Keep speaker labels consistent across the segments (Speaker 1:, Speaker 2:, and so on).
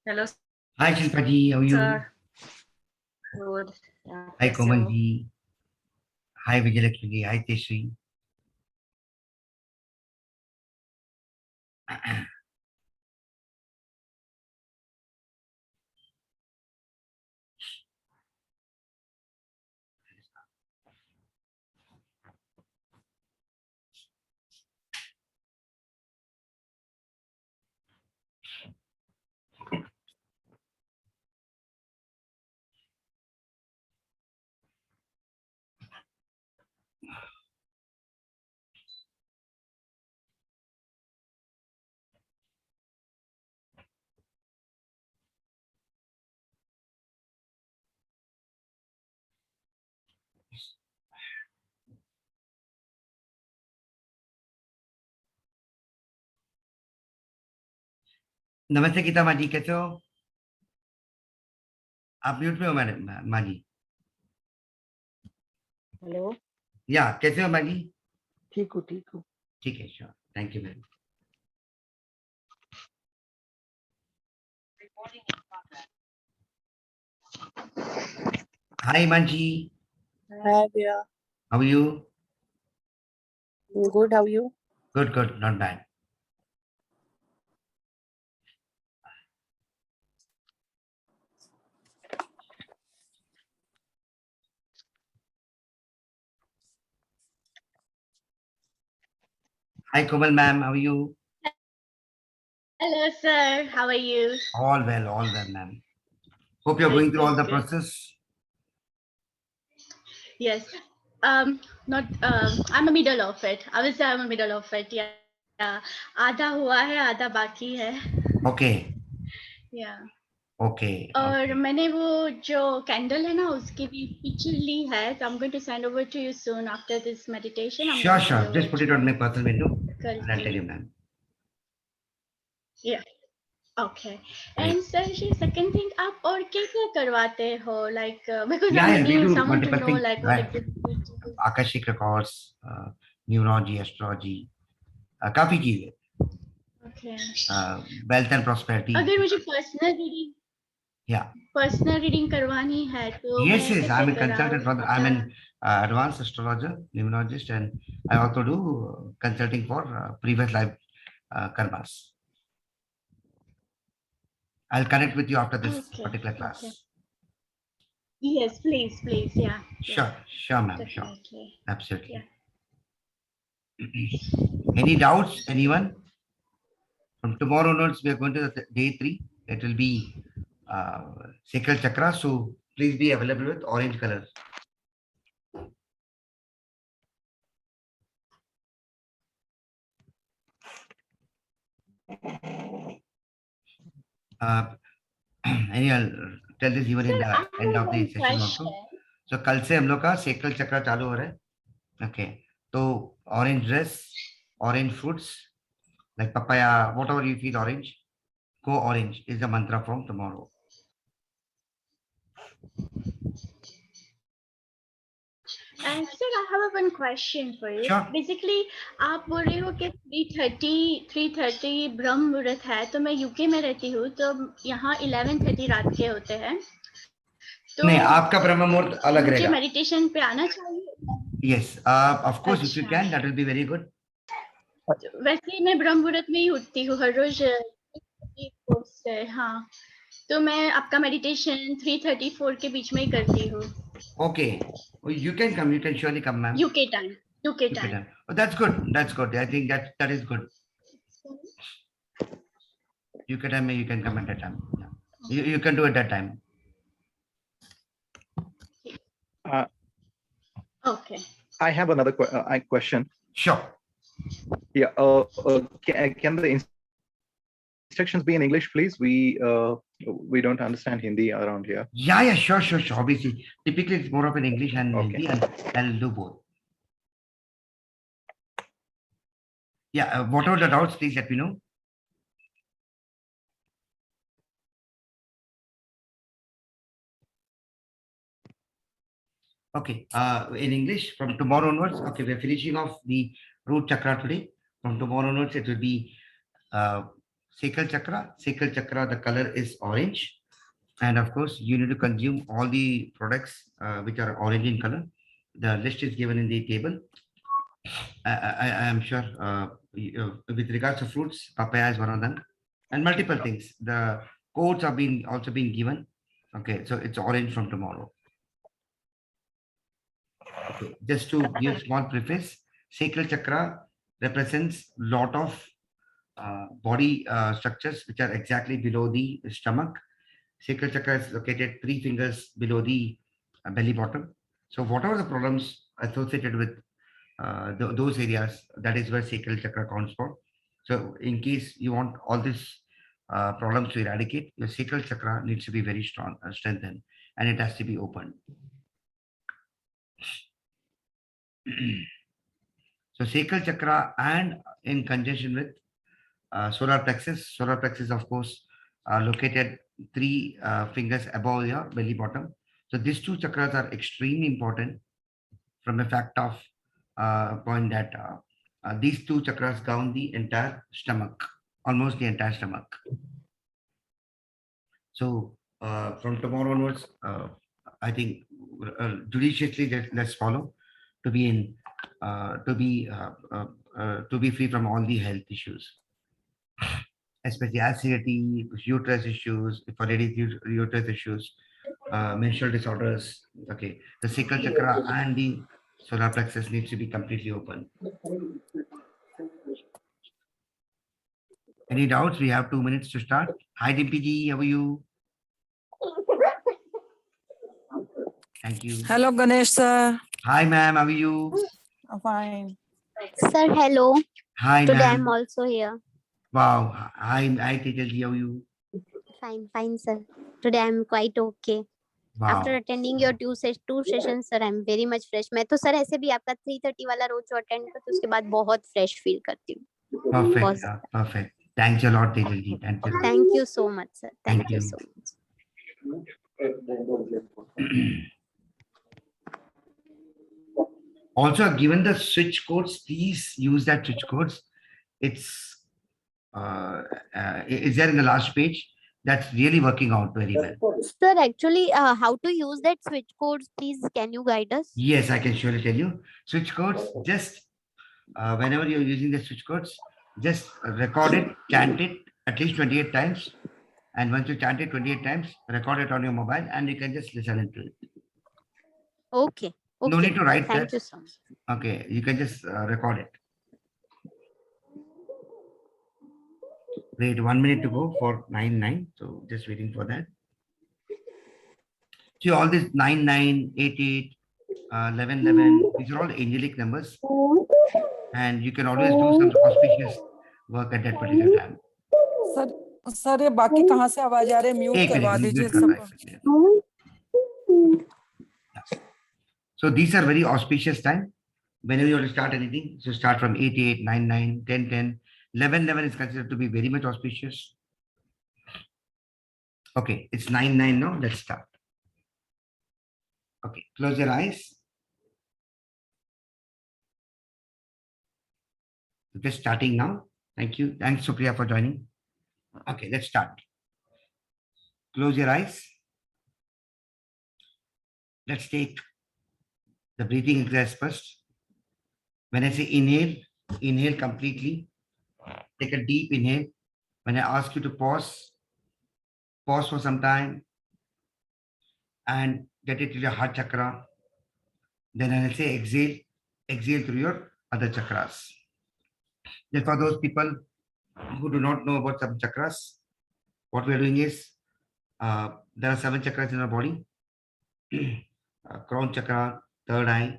Speaker 1: Hello,
Speaker 2: Hi Shilpa ji, how are you?
Speaker 1: sir. Good.
Speaker 2: Hi
Speaker 1: कैसे
Speaker 2: Komal
Speaker 1: हो?
Speaker 2: ji. Hi Vijayalakshmi ji. Hi Teshri. नमस्ते गीता माँ जी, कैसे हो? आप म्यूट में हो मैडम माँ जी?
Speaker 3: हेलो।
Speaker 2: या कैसे हो माँ जी?
Speaker 3: ठीक हूँ ठीक हूँ।
Speaker 2: ठीक है, sure, thank you ma'am. Hi Manji,
Speaker 3: Hi भैया।
Speaker 2: how are you?
Speaker 3: Good, how are you?
Speaker 2: Good, good, not bad. Hi Komal ma'am, how are you?
Speaker 4: Hello, sir. How are you?
Speaker 2: All well ma'am. Hope you're going through all the process.
Speaker 4: Yes. Not. I'm a middle of it. I will say I'm a middle of it. Yeah. Yeah. आधा हुआ है, आधा बाकी है.
Speaker 2: Okay,
Speaker 4: Yeah.
Speaker 2: okay.
Speaker 4: और
Speaker 2: Okay.
Speaker 4: मैंने वो जो कैंडल है ना उसकी भी पिक्चर ली है. So I'm going to send over to you soon after this meditation. I'm
Speaker 2: Sure,
Speaker 4: going to send
Speaker 2: sure.
Speaker 4: over
Speaker 2: Just put it
Speaker 4: to
Speaker 2: on my
Speaker 4: you.
Speaker 2: personal window.
Speaker 4: कल
Speaker 2: And I'll tell
Speaker 4: की.
Speaker 2: you ma'am.
Speaker 4: Yeah. Okay.
Speaker 2: Great.
Speaker 4: And sir, second thing, आप और क्या क्या करवाते हो? Like because
Speaker 2: Yeah,
Speaker 4: I'm
Speaker 2: yeah, we
Speaker 4: needing
Speaker 2: do
Speaker 4: someone to
Speaker 2: multiple
Speaker 4: know
Speaker 2: things.
Speaker 4: like what
Speaker 2: Right.
Speaker 4: exactly.
Speaker 2: Akashic records, numerology, astrology, काफी चीजें.
Speaker 4: Okay.
Speaker 2: Wealth and prosperity.
Speaker 4: अगर मुझे पर्सनल रीडिंग करवानी है तो
Speaker 2: Yes,
Speaker 4: मैं
Speaker 2: yes, I'm
Speaker 4: कैसे
Speaker 2: a consultant. I'm an advanced astrologer, numerologist, and I also do consulting for previous life karmas. I'll connect with you after this particular class.
Speaker 4: Okay. Yes, please, yeah.
Speaker 2: Sure, sure, ma'am, sure.
Speaker 4: Definitely.
Speaker 2: Absolutely.
Speaker 4: Yeah.
Speaker 2: Any doubts, anyone? From tomorrow onwards, we are going to the day 3. It will be sacral chakra. So please be available with orange color. And I'll tell this even in the end of the session also. So कल से हम लोग का sacral chakra चालू हो रहा है. Okay. So orange dress, orange fruits like papaya, whatever you feel orange, go orange is the mantra from tomorrow.
Speaker 4: And sir, I have one question for you.
Speaker 2: Sure.
Speaker 4: Basically, आप बोल रहे हो कि 3:30 ब्रह्म मुहूर्त है, तो मैं यूके में रहती हूँ, तो यहाँ 11:30 रात के होते हैं. तो
Speaker 2: नहीं, आपका ब्रह्म मुहूर्त अलग रहेगा.
Speaker 4: मुझे मेडिटेशन पे आना चाहिए.
Speaker 2: Yes, of course, if you can, that will be very good.
Speaker 4: वैसे मैं ब्रह्म मुहूर्त में ही उठती हूँ हर रोज. हाँ, तो मैं आपका मेडिटेशन 3:34 के बीच में ही करती हूँ.
Speaker 2: Okay, well, you can come. You can surely come, ma'am.
Speaker 4: UK time.
Speaker 2: Oh, that's good. That's good. I think that is good. UK time, you can come at that time. Yeah. You can do it that time.
Speaker 4: Okay.
Speaker 5: I have another question.
Speaker 2: Sure.
Speaker 5: Yeah. Can the instructions be in English, please? We don't understand Hindi around here.
Speaker 2: Yeah, sure. Obviously, typically it's more of an English and
Speaker 5: Okay.
Speaker 2: Hindi, and I'll do both. Yeah, whatever the doubts, please let me know. Okay, in English, from tomorrow onwards, okay, we're finishing off the root chakra today. From tomorrow onwards, it will be Sacral chakra, the color is orange. And of course, you need to consume all the products which are orange in color. The list is given in the table. I am sure with regards to fruits, papaya is one of them, and multiple things. The codes are also being given. Okay, so it's orange from tomorrow. Okay, just to give small preface, sacral chakra represents lot of body structures which are exactly below the stomach. Sacral chakra is located 3 fingers below the belly button. So whatever the problems associated with those areas, that is where sacral chakra counts for. So in case you want all these problems to eradicate, your sacral chakra needs to be very strong, strengthened, and it has to be opened. So sacral chakra, and in conjunction with solar plexus of course are located 3 fingers above your belly button. So these 2 chakras are extremely important from the fact of point that these 2 chakras govern the entire stomach, almost the entire stomach. So from tomorrow onwards, I think judiciously let's follow to be in to be free from all the health issues, especially acidity, uterus issues, for ladies uterus issues, menstrual disorders. Okay, the sacral chakra and the solar plexus needs to be completely open. Any doubts? We have 2 minutes to start. Hi, Dimpiji, how are you? Thank you.
Speaker 6: Hello, Ganesh sir.
Speaker 2: Hi, ma'am, how are you?
Speaker 6: Fine.
Speaker 1: Sir, hello.
Speaker 2: Hi,
Speaker 1: Today I'm
Speaker 2: ma'am.
Speaker 1: also here.
Speaker 2: Wow. Hi, Tejalji, how are you?
Speaker 1: Fine, sir. Today I'm quite okay.
Speaker 2: Wow.
Speaker 1: After attending your two sessions, sir, I'm very much fresh. मैं तो sir ऐसे भी आपका 3:30 वाला रोज जो attend करती हूँ उसके बाद बहुत फ्रेश फील करती हूँ.
Speaker 2: Perfect. Perfect. Thanks a lot, Tejalji. Thank you.
Speaker 1: Thank you so much, sir. Thank you
Speaker 2: you.
Speaker 1: so much.
Speaker 2: Also, given the switch codes, please use that switch codes. It's is there in the last page. That's really working out very well.
Speaker 1: Sir, actually, how to use that switch codes? Please, can you guide us?
Speaker 2: Yes, I can surely tell you. Switch codes, just whenever you're using the switch codes, just record it, chant it at least 28 times. And once you chant it 28 times, record it on your mobile and you can just listen to it.
Speaker 1: Okay.
Speaker 2: No need to write
Speaker 1: Thank
Speaker 2: that.
Speaker 1: you so much.
Speaker 2: Okay, you can just record it. Wait, 1 minute to go for 9-9. So just waiting for that. See, all these 9-9, 8-8, 11-11, these are all angelic numbers. And you can always do some auspicious work at that particular time.
Speaker 6: Sir ये बाकी कहाँ से आवाज आ रही है? Mute
Speaker 2: एक
Speaker 6: करवा
Speaker 2: minute,
Speaker 6: दीजिए
Speaker 2: mute करना है
Speaker 6: सबको.
Speaker 2: So these are very auspicious time. Whenever you want to start anything, so start from 8-8, 9-9, 10-10. 11-11 is considered to be very much auspicious. Okay, it's 9-9 now. Let's start. Okay, close your eyes. Just starting now. Thank you. Thanks, Supriya, for joining. Okay, let's start. Close your eyes. Let's take the breathing exercise first. When I say inhale, inhale completely. Take a deep inhale. When I ask you to pause, pause for some time and get it to your heart chakra. Then I will say exhale, exhale through your other chakras. Just for those people who do not know about some chakras, what we are doing is there are 7 chakras in our body. Crown chakra, third eye,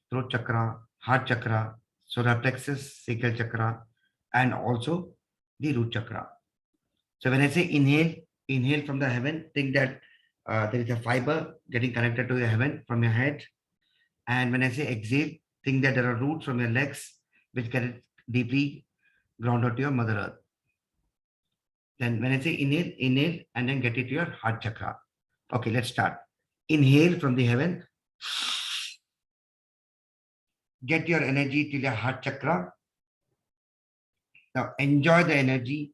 Speaker 2: throat chakra, heart chakra, solar plexus, sacral chakra, and also the root chakra. So when I say inhale, inhale from the heaven, think that there is a fiber getting connected to the heaven from your head. And when I say exhale, think that there are roots from your legs which get deeply grounded to your mother earth. Then when I say inhale, inhale, and then get it to your heart chakra. Okay, let's start. Inhale from the heaven. Get your energy to your heart chakra. Now enjoy the energy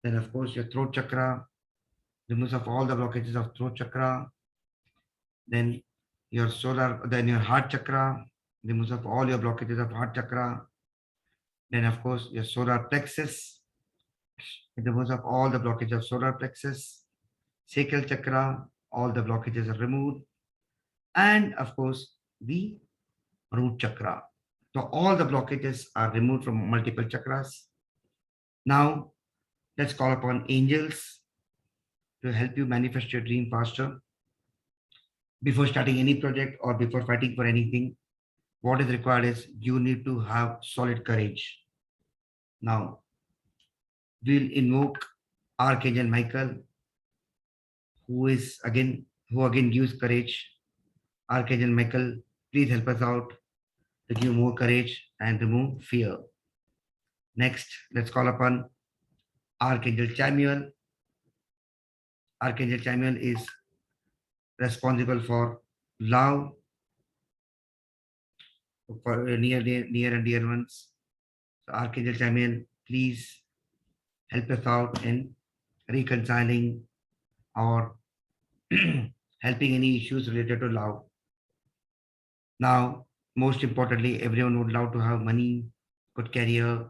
Speaker 2: Then of course your throat chakra, removes of all the blockages of throat chakra. Then your heart chakra, removes of all your blockages of heart chakra. Then of course your solar plexus, it removes of all the blockages of solar plexus. Sacral chakra, all the blockages are removed. And of course the root chakra. So all the blockages are removed from multiple chakras. Now let's call upon angels to help you manifest your dream faster. Before starting any project or before fighting for anything, what is required is you need to have solid courage. Now, we'll invoke Archangel Michael, who again gives courage. Archangel Michael, please help us out to give more courage and remove fear. Next, let's call upon Archangel Chamuel. Archangel Chamuel is responsible for love for near and dear ones. So Archangel Chamuel, please help us out in reconciling or helping any issues related to love. Now, most importantly, everyone would love to have money, good career,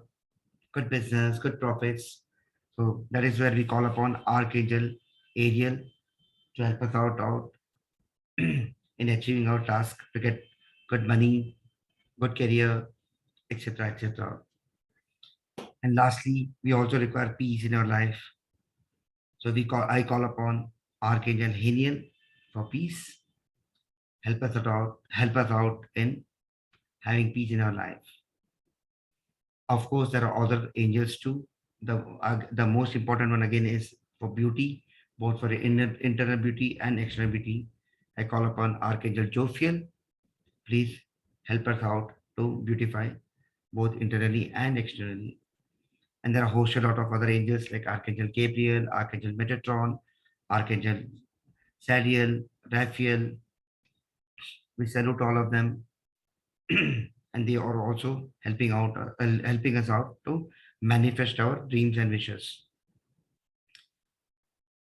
Speaker 2: good business, good profits. So that is where we call upon Archangel Ariel to help us out in achieving our task to get good money, good career, etc., etc. And lastly, we also require peace in our life. So I call upon Archangel Haniel for peace. Help us out in having peace in our life. Of course, there are other angels too. The most important one again is for beauty, both for internal beauty and external beauty. I call upon Archangel Jophiel. Please help us out to beautify both internally and externally. And there are a whole lot of other angels like Archangel Gabriel, Archangel Metatron, Archangel Sadiel, Raphael. We salute all of them. And they are also helping us out to manifest our dreams and wishes.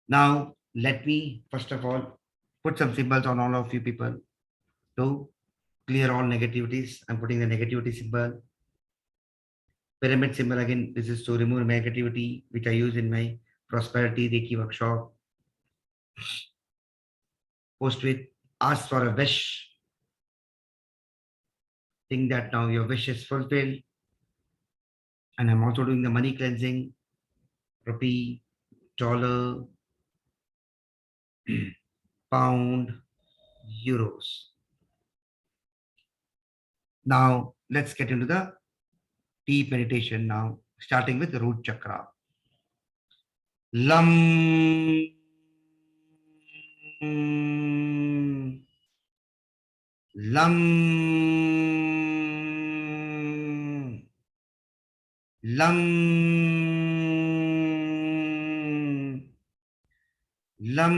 Speaker 2: Now, let me first of all put some symbols on all of you people to clear all negativities. I'm putting the negativity symbol. Pyramid symbol again, this is to remove negativity, which I use in my prosperity Reiki workshop. Post with ask for a wish. Think that now your wish is fulfilled. And I'm also doing the money cleansing, rupee, dollar, pound, euros. Now let's get into the deep meditation now, starting with the root chakra. Lam. Lam. Lam. Lam.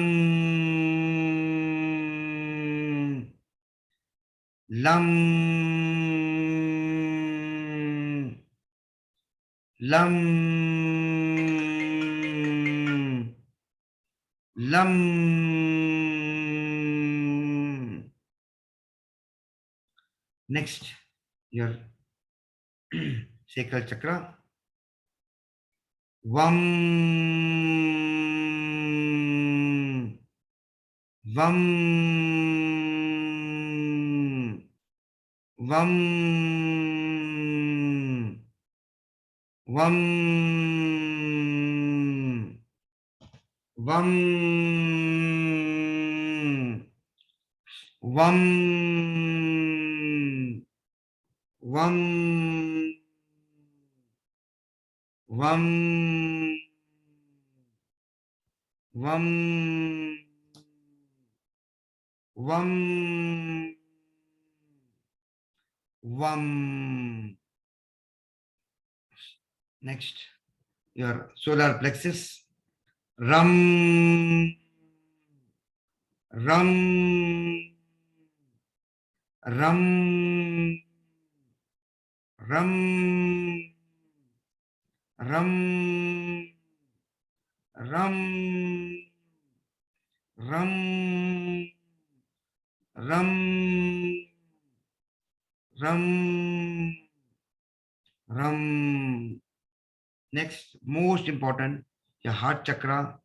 Speaker 2: Lam. Lam. Lam. Next, your sacral chakra. Vam. Vam. Vam. Vam. Vam. Vam. Vam. Vam. Vam. Vam. Vam. Next, your solar plexus. Ram. Ram. Ram. Ram. Ram. ram, ram, ram, ram, ram. Next, most important, your heart chakra.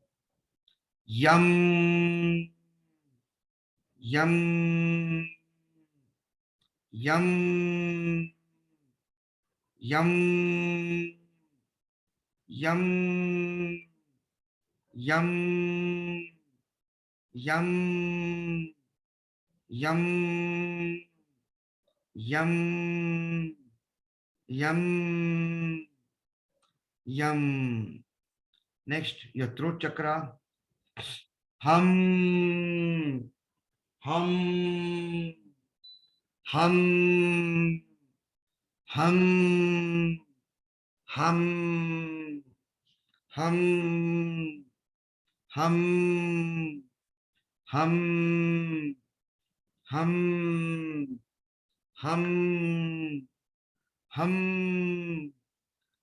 Speaker 2: Yum, yum, yum, yum, yum, yum, yum, yum, yum, yum, yum. Next, your throat chakra. Hum, hum, hum, hum, hum, hum, hum, hum, hum, hum, hum,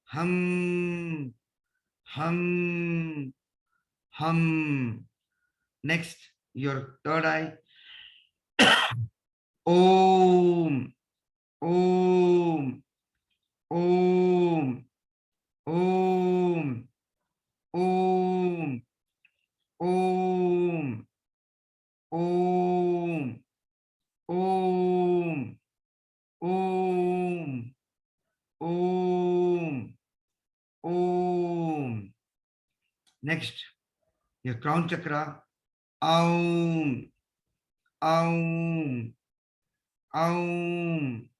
Speaker 2: hum, hum, hum. Next, your third eye. Om, Om, Om, Om, Om, Om, Om, Om, Om, Om, Om. Next, your crown chakra. Aum, Aum, Aum,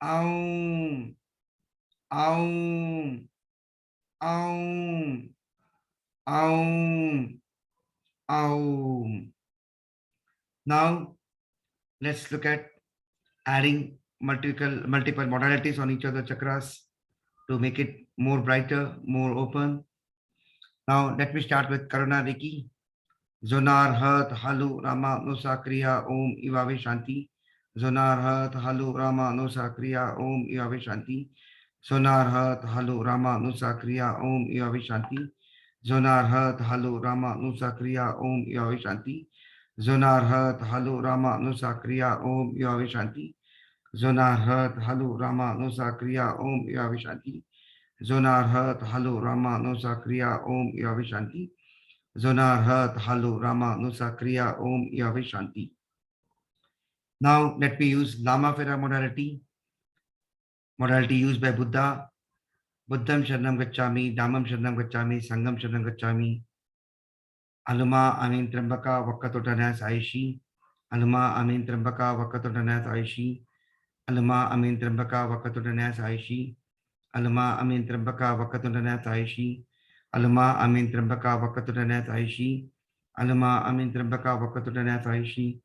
Speaker 2: Aum, Aum, Aum, Aum, Aum. Now, let's look at adding multiple modalities on each of the chakras to make it more brighter, more open. Now, let me start with Karuna Reiki. Zonar, Hat, Halu, Rama, Nusa, Kriya, Om, Ivave Shanti. Zonar, Hat, Halu, Rama, Nusa, Kriya, Om, Ivave Shanti. Zonar, Hat, Halu, Rama, Nusa, Kriya, Om, Ivave Shanti. Zonar, Hat, Halu, Rama, Nusa, Kriya, Om, Ivave Shanti. Zonar, Hat, Halu, Rama, Nusa, Kriya, Om, Ivave Shanti. Zonar, Hat, Halu, Rama, Nusa, Kriya, Om, Ivave Shanti. Zonar, Hat, Halu, Rama, Nusa, Kriya, Om, Ivave Shanti. Zonar, Hat, Halu, Rama, Nusa, Kriya, Om, Ivave Shanti. Now, let me use Lama Fera modality. Modality used by Buddha. Buddham Sharanam Gacchami, Dhammam Sharanam Gacchami, Sangham Sharanam Gacchami. Aluma Amin Trambaka Vakatotanas Aishi. Aluma Amin Trambaka Vakatotanas Aishi. Aluma Amin Trambaka Vakatotanas Aishi. Aluma Amin Trambaka Vakatotanas Aishi. Aluma Amin Trambaka Vakatotanas Aishi. Aluma Amin Trambaka Vakatotanas Aishi.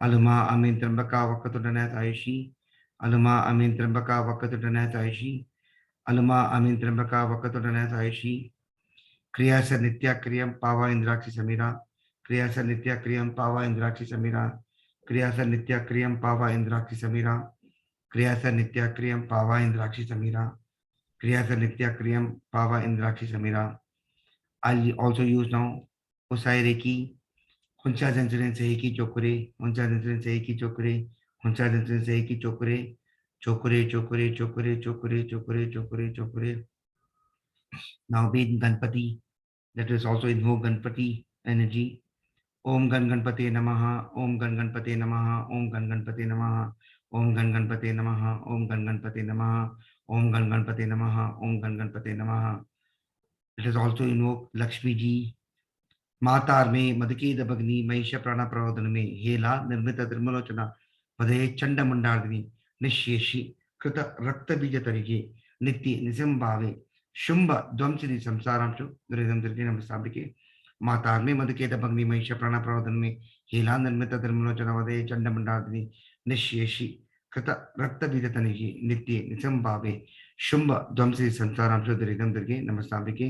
Speaker 2: Aluma Amin Trambaka Vakatotanas Aishi. Aluma Amin Trambaka Vakatotanas Aishi. Aluma Amin Trambaka Vakatotanas Aishi. Kriya sa Nitya Kriyam Pava Indrakshi Samira. Kriya sa Nitya Kriyam Pava Indrakshi Samira. Kriya sa Nitya Kriyam Pava Indrakshi Samira. Kriya sa Nitya Kriyam Pava Indrakshi Samira. Kriya sa Nitya Kriyam Pava Indrakshi Samira. I'll also use now Usai Reiki. Huncha Zanzirin Seiki Chokure. Huncha Zanzirin Seiki Chokure. Huncha Zanzirin Seiki Chokure. Chokure, Chokure, Chokure, Chokure, Chokure, Chokure, Chokure. Now be Ganpati. That is also invoke Ganpati energy. Om Gan Ganpati Namaha. Om Gan Ganpati Namaha. Om Gan Ganpati Namaha. Om Gan Ganpati Namaha. Om Gan Ganpati Namaha. Om Gan Ganpati Namaha. Om Gan Ganpati Namaha. It is also invoke Lakshmi Ji. मातार में मदकेद भग्नि महिष प्राण प्रवोदन में हेला निर्मित त्रिमलोचना पदे चंड मंडार्दिनी निशेषी कृत रक्त बीज तरिगे नित्य निसंभावे शुंभ ध्वंसि संसारांशु दुरिदम दुर्गे नमस्तांबिके मातार में मदकेद भग्नि महिष प्राण प्रवोदन में हेला निर्मित त्रिमलोचना पदे चंड मंडार्दिनी निशेषी कृत रक्त बीज तरिगे नित्य निसंभावे शुंभ ध्वंसि संसारांशु दुरिदम दुर्गे नमस्तांबिके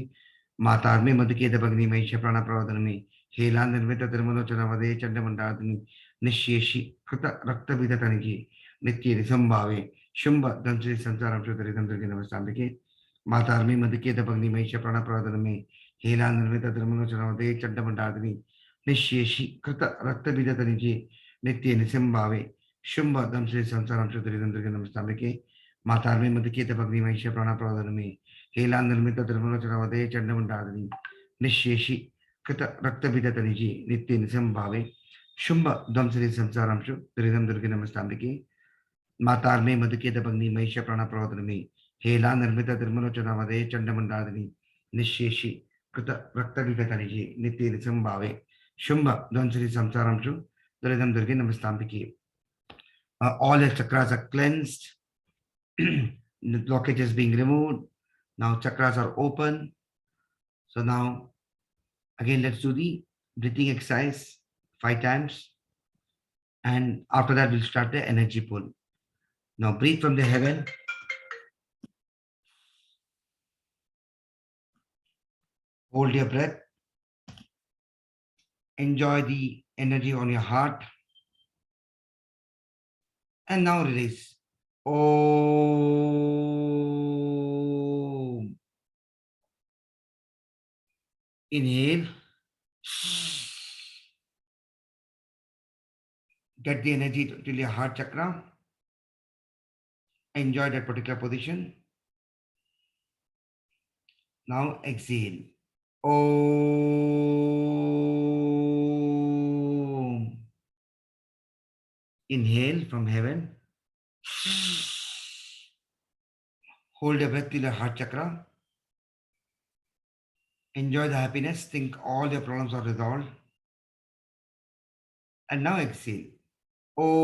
Speaker 2: मातार में मदकेद भग्नि महिष प्राण प्रवोदन में हेला निर्मित त्रिमलोचना वदे चंडमंडादिनी निशेषी कृत रक्त बीज तनिगे नित्य निसंभावे शुंभ ध्वंसि संसारं शुद्धरिदं दुर्गे नमस्तांबिके मातार्मी मधुकेत भग्नि महिष प्राणप्रवर्धनमे हेला निर्मित धर्मलोचनावदे चंडमंडादिनी निश्शेषी कृत रक्तबीजतनिजे नित्य निसिंभावे शुंभ दंश्री संसारम शुद्धरिदंद्रके नमस्ताम्बिके मातार्मी मधुकेत भग्नि महिष प्राणप्रवर्धनमे हेला निर्मित धर्मलोचनावदे चंडमंडादिनी निश्शेषी कृत रक्तबीजतनिजे नित्य निसिंभावे शुंभ दंश्री संसारम शुद्धरिदंद्रके नमस्ताम्बिके मातार्मे मधुकेत भग्नि महिष प्राणप्रवर्धनमे हेला निर्मित धर्मलोचनावदे चंडमंडादिनी निश्शेषी कृत रक्तविगतनिजे नित्य निसंभावे शुंभ ध्वंसरी संसारांशु दुरिदम दुर्गे नमस्तांबिके. All the chakras are cleansed. The blockage is being removed. Now chakras are open. So now again let's do the breathing exercise 5 times, and after that we'll start the energy pull. Now breathe from the heaven. Hold your breath. Enjoy the energy on your heart. And now release. Om. Inhale. Get the energy till your heart chakra. Enjoy that particular position. Now exhale. Om. Inhale from heaven. Hold your breath till your heart chakra. Enjoy the happiness. Think all your problems are resolved. And now exhale. Om.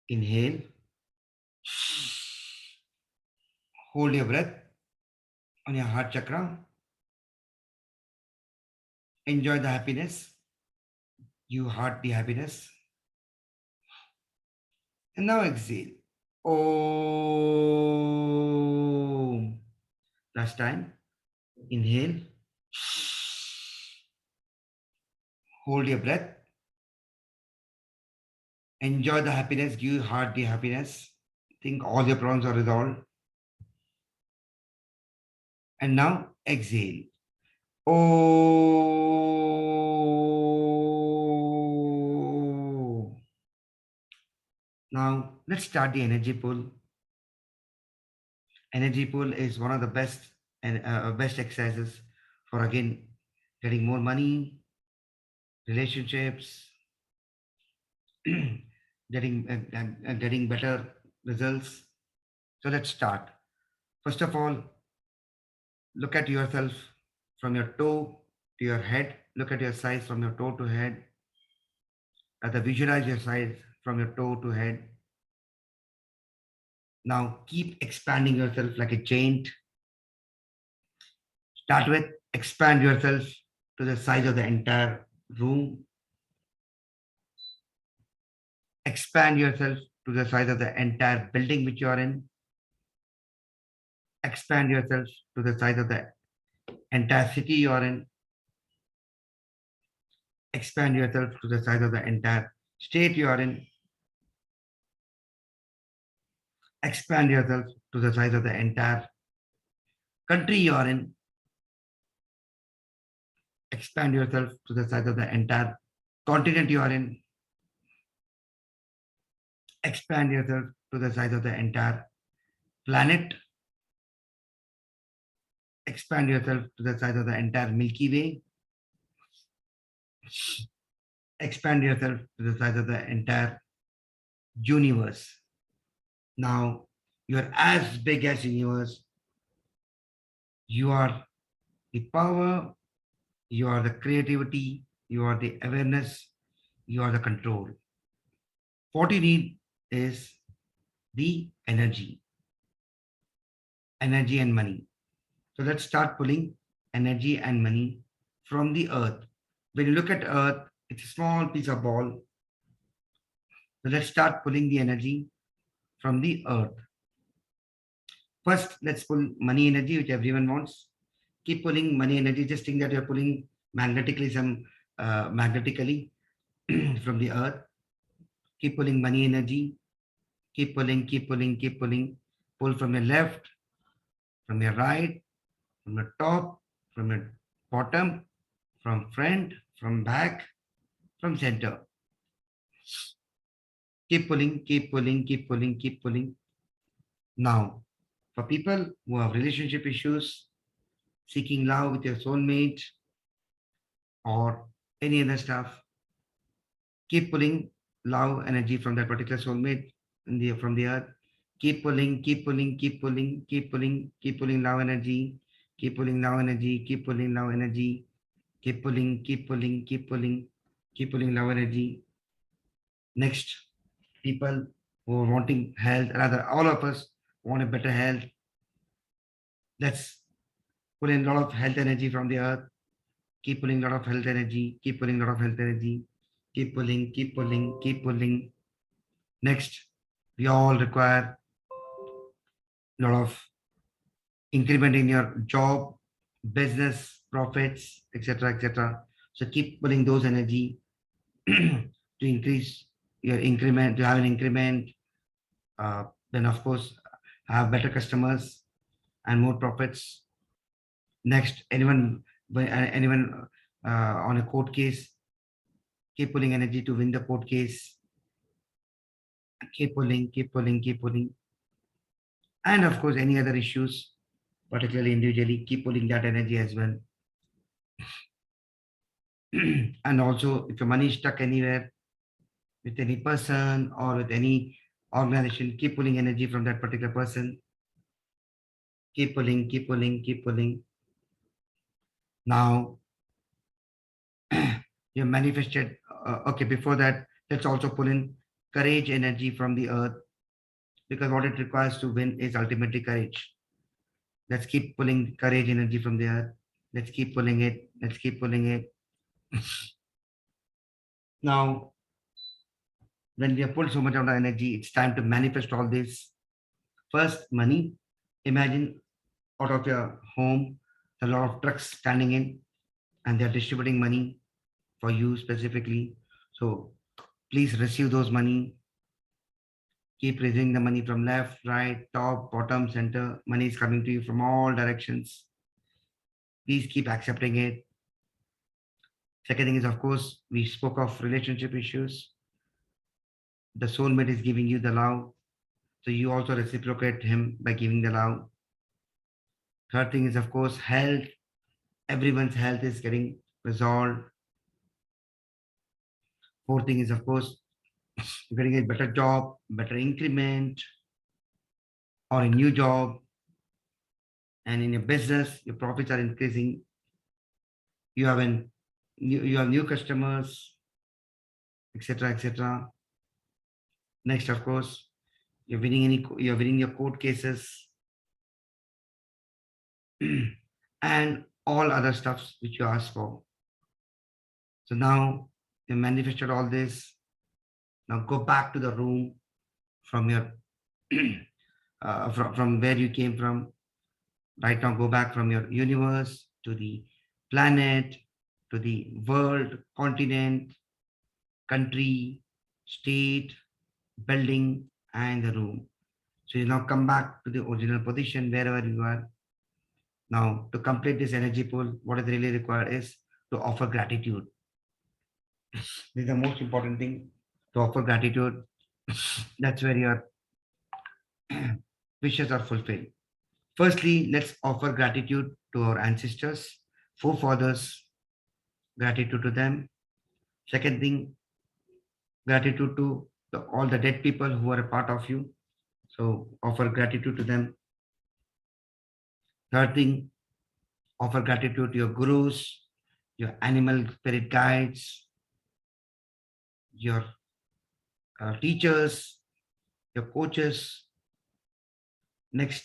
Speaker 2: Inhale. Hold your breath on your heart chakra. Enjoy the happiness. You heart the happiness. And now exhale. Om. Last time. Inhale. Hold your breath. Enjoy the happiness. Give your heart the happiness. Think all your problems are resolved. And now exhale. Oh. Now let's start the energy pull. Energy pull is one of the best and best exercises for again getting more money, relationships, getting better results. So let's start. First of all, look at yourself from your toe to your head. Look at your size from your toe to head. Rather visualize your size from your toe to head. Now keep expanding yourself like a giant. Start with expand yourself to the size of the entire room. Expand yourself to the size of the entire building which you are in. Expand yourself to the size of the entire city you are in. Expand yourself to the size of the entire state you are in. Expand yourself to the size of the entire country you are in. Expand yourself to the size of the entire continent you are in. Expand yourself to the size of the entire planet. Expand yourself to the size of the entire Milky Way. Expand yourself to the size of the entire universe. Now you are as big as universe. You are the power, you are the creativity, you are the awareness, you are the control. What you need is the energy and money. So let's start pulling energy and money from the earth. When you look at earth, it's a small piece of ball. So let's start pulling the energy from the earth. First, let's pull money energy, which everyone wants. Keep pulling money energy. Just think that you're pulling magnetically from the earth. Keep pulling money energy Keep pulling, keep pulling, keep pulling. Pull from your left, from your right, from your top, from your bottom, from front, from back, from center. Keep pulling, keep pulling, keep pulling, keep pulling. Now, for people who have relationship issues, seeking love with your soulmate or any other stuff, keep pulling love energy from that particular soulmate from the earth. Keep pulling, keep pulling, keep pulling, keep pulling, keep pulling love energy, keep pulling love energy, keep pulling love energy, keep pulling, keep pulling, keep pulling, keep pulling love energy. Next, people who are wanting health, rather all of us want a better health. Let's pull in a lot of health energy from the earth. Keep pulling a lot of health energy, keep pulling a lot of health energy, keep pulling, keep pulling, keep pulling. Next, we all require a lot of increment in your job, business, profits, etc., etc. So keep pulling those energy to increase your increment, to have an increment. Then of course, have better customers and more profits. Next, anyone on a court case, keep pulling energy to win the court case. Keep pulling, keep pulling, keep pulling. And of course, any other issues, particularly individually, keep pulling that energy as well. And also, if your money is stuck anywhere with any person or with any organization, keep pulling energy from that particular person. Keep pulling, keep pulling, keep pulling. Now, you manifested. Okay, before that, let's also pull in courage energy from the earth, because what it requires to win is ultimately courage. Let's keep pulling courage energy from the earth. Let's keep pulling it. Let's keep pulling it. Now, when we have pulled so much of the energy, it's time to manifest all this. First, money. Imagine out of your home, a lot of trucks standing in, and they're distributing money for you specifically. So please receive those money. Keep receiving the money from left, right, top, bottom, center. Money is coming to you from all directions. Please keep accepting it. Second thing is, of course, we spoke of relationship issues. The soulmate is giving you the love. So you also reciprocate him by giving the love. Third thing is, of course, health. Everyone's health is getting resolved. Fourth thing is, of course, getting a better job, better increment, or a new job. And in your business, your profits are increasing. You have new customers, etc., etc. Next, of course, you're winning your court cases and all other stuffs which you ask for. So now you manifested all this. Now go back to the room from your from where you came from. Right now, go back from your universe to the planet, to the world, continent, country, state, building, and the room. So you now come back to the original position wherever you are. Now, to complete this energy pool, what is really required is to offer gratitude. This is the most important thing, to offer gratitude. That's where your wishes are fulfilled. Firstly, let's offer gratitude to our ancestors, forefathers, gratitude to them. Second thing, gratitude to all the dead people who are a part of you. So offer gratitude to them. Third thing, offer gratitude to your gurus, your animal spirit guides, your teachers, your coaches. Next,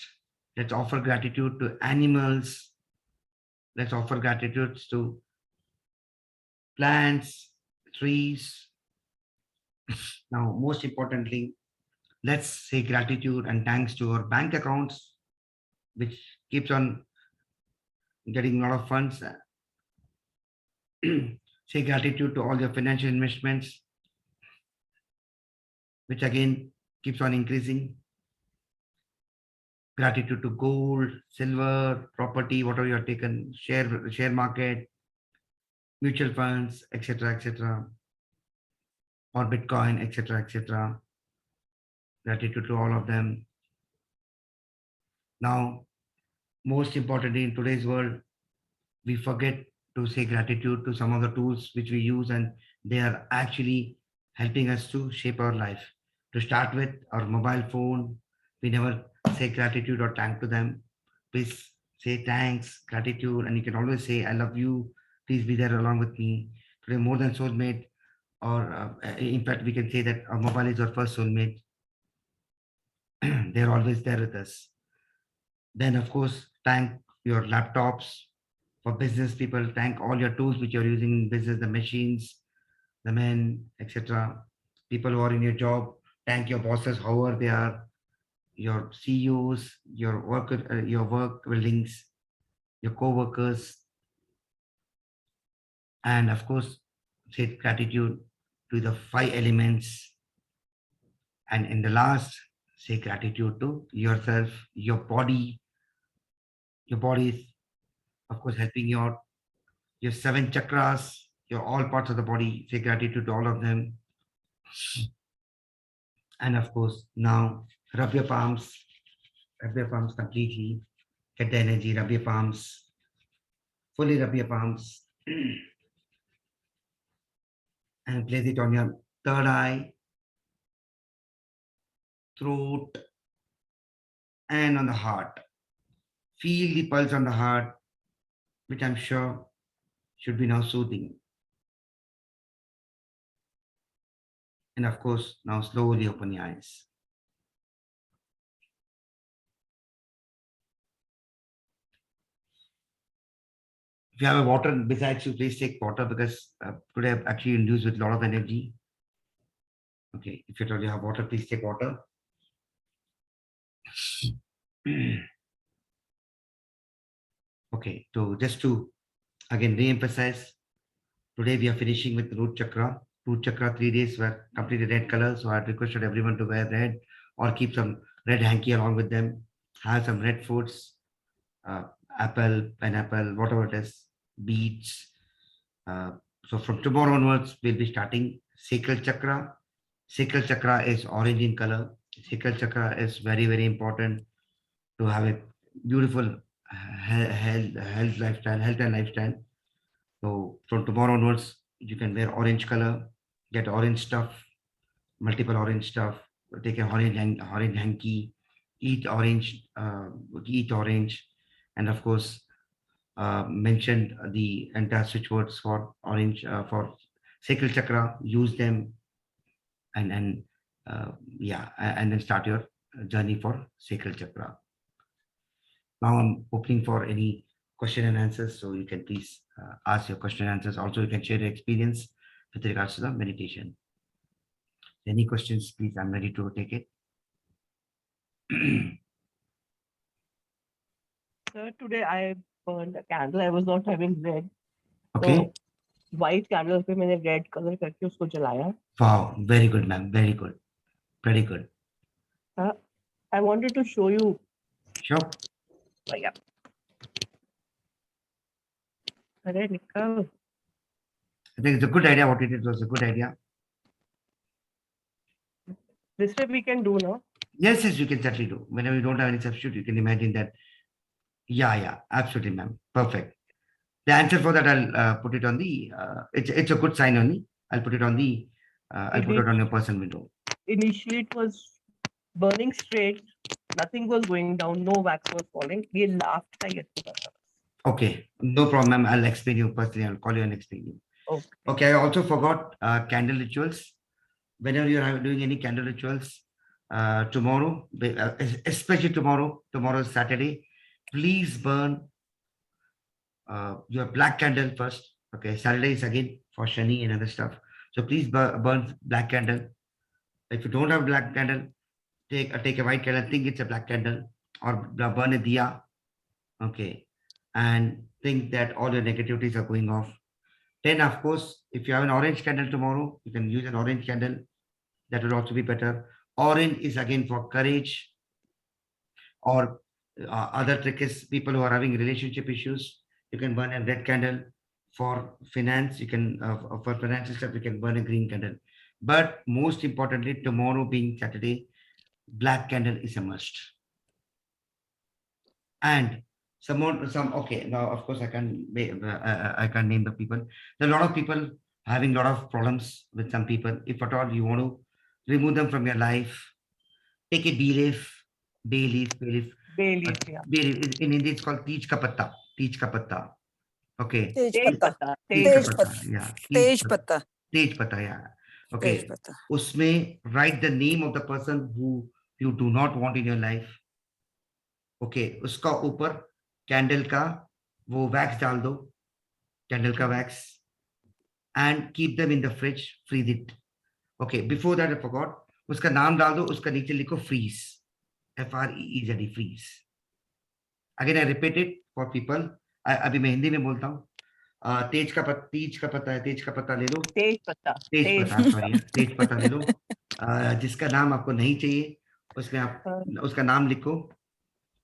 Speaker 2: let's offer gratitude to animals. Let's offer gratitude to plants, trees. Now, most importantly, let's say gratitude and thanks to our bank accounts, which keeps on getting a lot of funds. Say gratitude to all your financial investments, which again keeps on increasing. Gratitude to gold, silver, property, whatever you have taken, share market, mutual funds, etc., or Bitcoin, etc. Gratitude to all of them. Now, most importantly, in today's world, we forget to say gratitude to some of the tools which we use, and they are actually helping us to shape our life. To start with, our mobile phone, we never say gratitude or thank to them. Please say thanks, gratitude, and you can always say, I love you. Please be there along with me. Today, more than soulmate, or in fact, we can say that our mobile is our first soulmate. They're always there with us. Then, of course, thank your laptops. For business people, thank all your tools which you're using in business, the machines, the men, etc. People who are in your job, thank your bosses, however they are, your CEOs, your work buildings, your co-workers, and of course, say gratitude to the 5 elements. And in the last, say gratitude to yourself, your body. Your body is, of course, helping you out. Your 7 chakras, your all parts of the body, say gratitude to all of them. And of course, now rub your palms completely. Get the energy, rub your palms, fully rub your palms, and place it on your third eye, throat, and on the heart. Feel the pulse on the heart, which I'm sure should be now soothing. And of course, now slowly open your eyes. If you have a water besides you, please take water, because today I'm actually induced with a lot of energy. Okay, if you already have water, please take water. Okay, so just to again re-emphasize, today we are finishing with root chakra. Root chakra 3 days were completely red color, so I requested everyone to wear red or keep some red hanky along with them. Have some red foods, apple, pineapple, whatever it is, beets. So from tomorrow onwards, we'll be starting sacral chakra. Sacral chakra is orange in color. Sacral chakra is very, very important to have a beautiful health and lifestyle. So from tomorrow onwards, you can wear orange color, get orange stuff, multiple orange stuff, take a orange hanky, eat orange, and of course, mentioned the entire switch words for orange, for sacral chakra, use them, and then start your journey for sacral chakra. Now I'm opening for any question and answers, so you can please ask your question and answers. Also, you can share your experience with regards to the meditation. Any questions, please? I'm ready to take it.
Speaker 3: Sir, today I burned a candle. I was not having red.
Speaker 2: Okay.
Speaker 3: So white candle पे मैंने red color करके उसको जलाया.
Speaker 2: Wow, very good, ma'am. Very good. Pretty good.
Speaker 3: I wanted to show you.
Speaker 2: Sure.
Speaker 3: Like, अरे निकल.
Speaker 2: I think it's a good idea. What it is was a good idea.
Speaker 3: This way we can do now.
Speaker 2: Yes, you can certainly do. Whenever you don't have any substitute, you can imagine that. Yeah, absolutely, ma'am. Perfect. The answer for that, I'll put it on the. It's a good sign only. I'll put it on the. I'll put it on your person window.
Speaker 3: Initially, it was burning straight. Nothing was going down. No wax was falling. We laughed.
Speaker 2: Okay, no problem, ma'am. I'll explain you personally. I'll call you and explain you. Okay, I also forgot candle rituals. Whenever you're doing any candle rituals, tomorrow, especially tomorrow is Saturday, please burn your black candle first. Okay, Saturday is again for Shani and other stuff. So please burn black candle. If you don't have black candle, take a white candle, think it's a black candle, or burn a diya. Okay, and think that all your negativities are going off. Then, of course, if you have an orange candle tomorrow, you can use an orange candle. That will also be better. Orange is again for courage. Or other trick is people who are having relationship issues, you can burn a red candle. For finance, you can for financial stuff, you can burn a green candle. But most importantly, tomorrow being Saturday, black candle is a must. And some okay, now of course I can't name the people. There are a lot of people having a lot of problems with some people. If at all you want to remove them from your life, take a bay leaf, bay leaf.
Speaker 3: Bay leaf, yeah.
Speaker 2: Bay leaf. In Hindi it's called teej ka patta. Teej ka patta. Okay.
Speaker 6: Tej
Speaker 3: Tej
Speaker 6: पत्ता
Speaker 3: patta.
Speaker 2: Teej
Speaker 3: Tej
Speaker 2: ka
Speaker 3: patta.
Speaker 2: patta. Yeah.
Speaker 6: तेज पत्ता
Speaker 2: Tej patta. Yeah. Okay.
Speaker 6: तेज पत्ता
Speaker 2: Usme write the name of the person who you do not want in your life. Okay. उसका ऊपर candle का वो wax डाल दो, candle का wax, and keep them in the fridge, freeze it. Okay. Before that I forgot. उसका नाम डाल दो, उसका नीचे लिखो freeze. FREEZE, freeze. Again I repeat it for people. अभी मैं हिंदी में बोलता हूँ. तेज का पत्ता है, तेज का पत्ता ले लो.
Speaker 3: Tej patta.
Speaker 2: सॉरी, तेज पत्ता ले लो. जिसका नाम आपको नहीं चाहिए उसमें आप उसका नाम लिखो,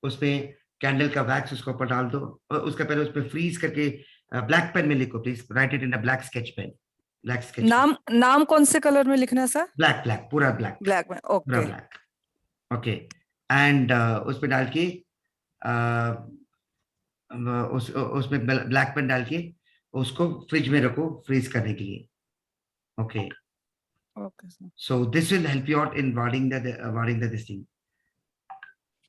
Speaker 2: उसमें कैंडल का वैक्स उसके ऊपर डाल दो, और उसका पहले उस पे फ्रीज करके ब्लैक पेन में लिखो. Please write it in a black sketch pen. Black sketch
Speaker 6: नाम कौन से कलर में लिखना है सर?
Speaker 2: ब्लैक पूरा ब्लैक
Speaker 6: में.
Speaker 2: पूरा
Speaker 6: ओके
Speaker 2: ब्लैक. ओके. एंड उस पे डाल के उसमें ब्लैक पेन डाल के उसको फ्रिज में रखो फ्रीज करने के लिए. Okay.
Speaker 6: Okay sir.
Speaker 2: So this will help you out in warding the this thing.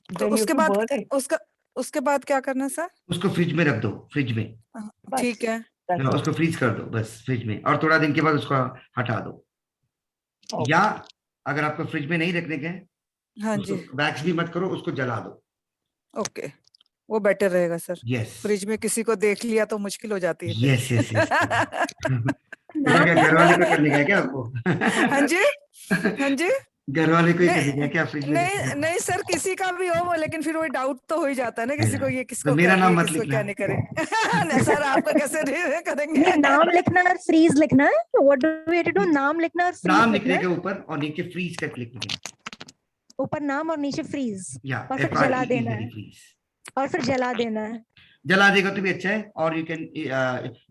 Speaker 6: तो
Speaker 3: Then you
Speaker 6: उसके
Speaker 3: have to
Speaker 6: बाद
Speaker 3: burn it.
Speaker 6: उसके बाद क्या करना है सर?
Speaker 2: उसको फ्रिज में रख दो, फ्रिज में.
Speaker 6: ठीक है.
Speaker 3: That's all.
Speaker 2: उसको फ्रीज कर दो बस फ्रिज में, और थोड़ा दिन के बाद उसको हटा दो.
Speaker 3: Okay.
Speaker 2: या अगर आपको फ्रिज में नहीं रखने के हैं,
Speaker 6: हाँ जी.
Speaker 2: वैक्स भी मत करो, उसको जला दो.
Speaker 6: ओके, वो बेटर रहेगा सर.
Speaker 2: यस
Speaker 6: फ्रिज में किसी को देख लिया तो मुश्किल हो जाती है.
Speaker 2: Yes yes yes. क्या घर वाले को करने का है क्या आपको?
Speaker 6: हाँ जी, हाँ जी.
Speaker 2: घर वाले को ही
Speaker 6: नहीं,
Speaker 2: करने का है क्या फ्रिज में?
Speaker 6: नहीं सर, किसी का भी हो, लेकिन फिर वो डाउट तो हो ही जाता है ना, किसी को ये किसको
Speaker 2: तो मेरा नाम मत
Speaker 6: किसको
Speaker 2: लिखना.
Speaker 6: क्या नहीं करे. नहीं सर, आपका कैसे करेंगे?
Speaker 7: नहीं, नाम लिखना है और फ्रीज लिखना है. What do we have to do? नाम लिखना और
Speaker 2: नाम
Speaker 7: फ्रीज
Speaker 2: लिखने
Speaker 7: लिखना
Speaker 2: के
Speaker 7: है.
Speaker 2: ऊपर और नीचे फ्रीज करके लिखने के.
Speaker 7: ऊपर नाम और नीचे फ्रीज,
Speaker 2: या
Speaker 7: और फिर जला देना है.
Speaker 2: फ्रीज.
Speaker 7: और फिर जला देना है.
Speaker 2: जला देगा तो भी अच्छा है, और यू कैन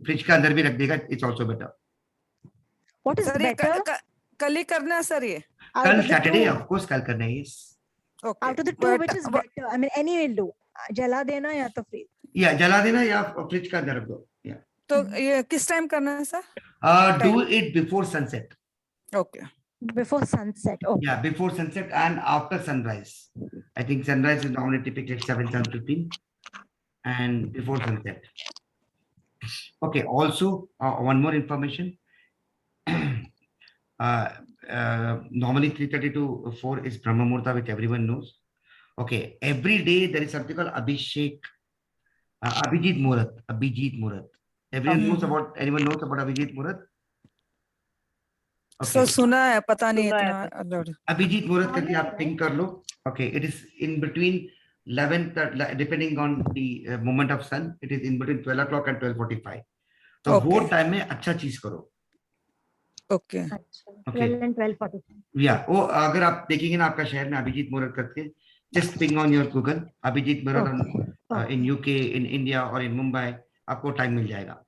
Speaker 2: फ्रिज के अंदर भी रख देगा, it's also better.
Speaker 7: What is
Speaker 6: sir ये
Speaker 7: बेटर?
Speaker 6: कल ही करना है सर ये?
Speaker 2: कल सैटरडे ऑफ कोर्स कल करना है. Yes.
Speaker 6: Okay.
Speaker 7: Out of the two which is better? I mean any will do. जला देना या तो फ्रीज.
Speaker 2: या जला देना या फ्रिज के अंदर रख दो. या
Speaker 6: तो ये किस टाइम करना है sir?
Speaker 2: Do it before sunset.
Speaker 6: Okay.
Speaker 7: Before sunset. Okay.
Speaker 2: Yeah, before sunset and after sunrise. I think sunrise is normally typically 7:15 and before sunset. Okay, also one more information. Normally 3:30 to 4 is Brahma Muhurta, which everyone knows. Okay, every day there is something called Abhishek, Abhijit Muhurat. Abhijit Muhurat. Anyone knows about Abhijit Muhurat?
Speaker 6: सो सुना है, पता नहीं
Speaker 3: सुना है
Speaker 6: इतना alert.
Speaker 2: Abhijit मुहूर्त करके आप थिंक कर लो. Okay, it is in between 11, depending on the moment of sun, it is in between 12 o'clock and 12:45. तो वो टाइम में अच्छा चीज करो.
Speaker 6: ओके.
Speaker 7: अच्छा.
Speaker 2: Okay.
Speaker 7: 12 and 12:45.
Speaker 2: या वो अगर आप देखेंगे ना आपका शहर में अभिजीत मुहूर्त करके, just ping on your Google Abhijit मुहूर्त in UK, in India or in Mumbai, आपको टाइम मिल जाएगा.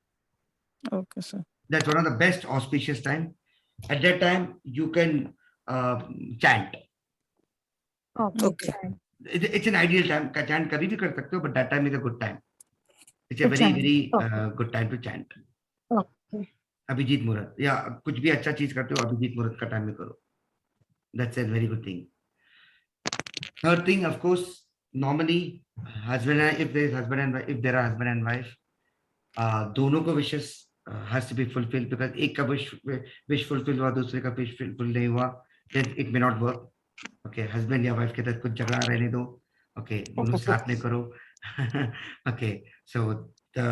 Speaker 6: Okay sir.
Speaker 2: That's one of the best auspicious time. At that time you can chant.
Speaker 6: Okay.
Speaker 2: It's an ideal time. Chant कभी भी कर सकते हो, but that time is a good time. It's a
Speaker 7: To
Speaker 2: very
Speaker 7: chant.
Speaker 2: very good time to chant.
Speaker 7: Okay.
Speaker 2: Abhijit मुहूर्त, या कुछ भी अच्छा चीज करते हो अभिजीत मुहूर्त का टाइम में करो. That's a very good thing. Third thing, of course, normally husband and if there are husband and wife, दोनों को wishes has to be fulfilled, because एक का wish fulfill हुआ, दूसरे का wish fulfill नहीं हुआ, then it may not work. Okay, husband या wife के साथ कुछ झगड़ा रहने दो. Okay, दोनों साथ में करो. Okay, so the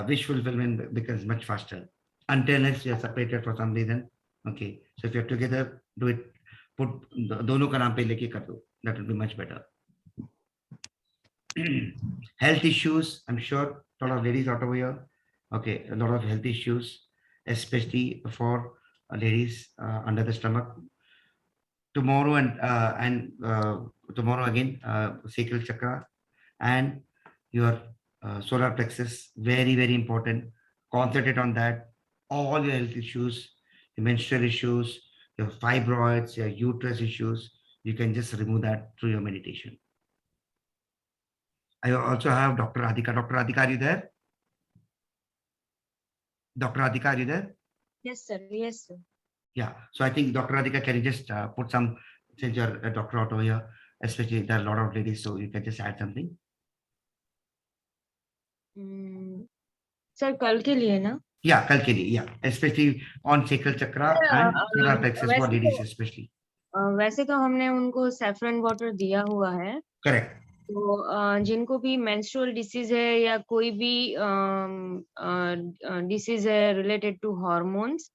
Speaker 2: wish fulfillment becomes much faster. Unless you are separated for some reason. Okay, so if you are together, do it. Put दोनों का नाम पे लेके कर दो. That will be much better. Health issues, I'm sure a lot of ladies out over here. Okay, a lot of health issues, especially for ladies under the stomach. tomorrow and tomorrow again, sacral chakra and your solar plexus, very, very important. Concentrate on that. All your health issues, your menstrual issues, your fibroids, your uterus issues, you can just remove that through your meditation. I also have Dr. Radhika. Dr. Radhika, are you there? Dr. Radhika, are you there?
Speaker 7: Yes, sir. Yes, sir.
Speaker 2: Yeah. So I think Dr. Radhika, can you just put some, since you're a doctor out over here, especially there are a lot of ladies, so you can just add something.
Speaker 7: Sir कल के लिए ना?
Speaker 2: Yeah, kal ke liye, yeah, especially on sacral chakra and solar plexus for ladies especially.
Speaker 7: वैसे तो हमने उनको saffron water दिया हुआ है.
Speaker 2: Correct.
Speaker 7: तो जिनको भी मेंस्ट्रुअल डिसीज है या कोई भी डिसीज है रिलेटेड टू हार्मोन्स,